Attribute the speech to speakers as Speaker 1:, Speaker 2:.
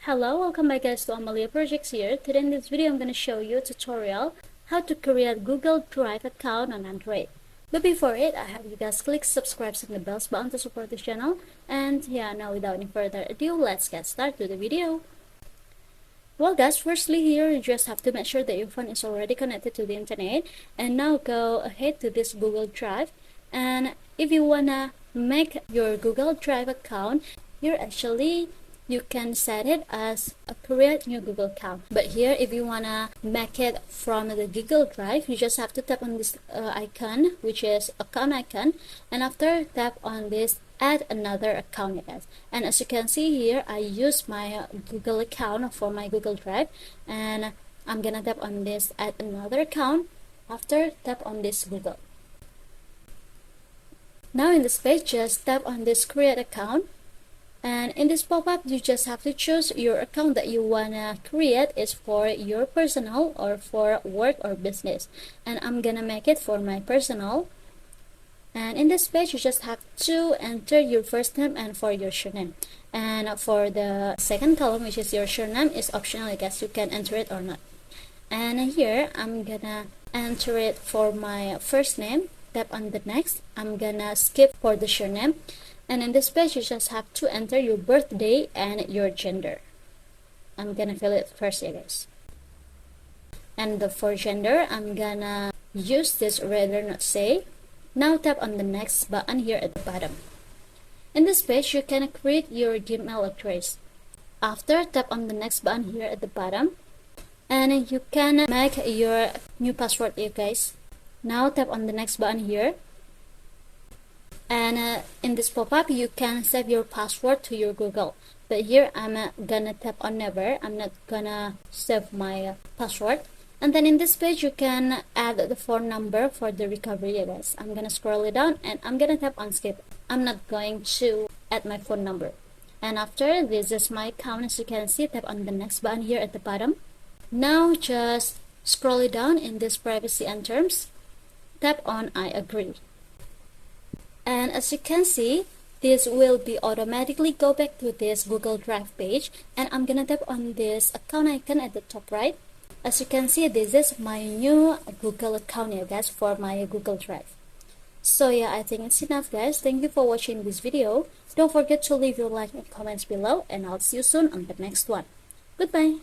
Speaker 1: Hello, welcome back guys to Amalia Projects here. Today in this video I'm going to show you a tutorial how to create Google Drive account on Android. But before it, I have you guys click subscribe and the bells button to support this channel. And yeah, now without any further ado, let's get started with the video. Well guys, firstly here you just have to make sure that your phone is already connected to the internet. And now go ahead to this Google Drive. And if you wanna make your Google Drive account, you can set it as a create new Google account. But here if you wanna make it from the Google Drive, you just have to tap on this icon, which is account icon, and after tap on this add another account guys. And as you can see here, I use my Google account for my Google Drive, and I'm gonna tap on this add another account. After tap on this Google. Now in this page, just tap on this create account. And in this pop-up, you just have to choose your account that you wanna create is for your personal or for work or business. And I'm gonna make it for my personal. And in this page, you just have to enter your first name and for your surname. And for the second column, which is your surname, is optional. I guess you can enter it or not. And here, I'm gonna enter it for my first name. Tap on the next. I'm gonna skip for the surname. And in this page, you just have to enter your birthday and your gender. I'm gonna fill it first, guys. And for gender, I'm gonna use this rather not say. Now tap on the next button here at the bottom. In this page, you can create your Gmail address. After, tap on the next button here at the bottom. And you can make your new password, you guys. Now tap on the next button here. And in this pop-up, you can save your password to your Google. But here, I'm gonna tap on never. I'm not gonna save my password. And then in this page, you can add the phone number for the recovery, guys. I'm gonna scroll it down and I'm gonna tap on skip. I'm not going to add my phone number. And after, this is my account. As you can see, tap on the next button here at the bottom. Now, just scroll it down in this privacy and terms. Tap on I agree. And as you can see, this will be automatically go back to this Google Drive page, and I'm gonna tap on this account icon at the top right. As you can see, this is my new Google account here guys for my Google Drive. So yeah, I think it's enough guys. Thank you for watching this video. Don't forget to leave your like and comments below, and I'll see you soon on the next one. Goodbye.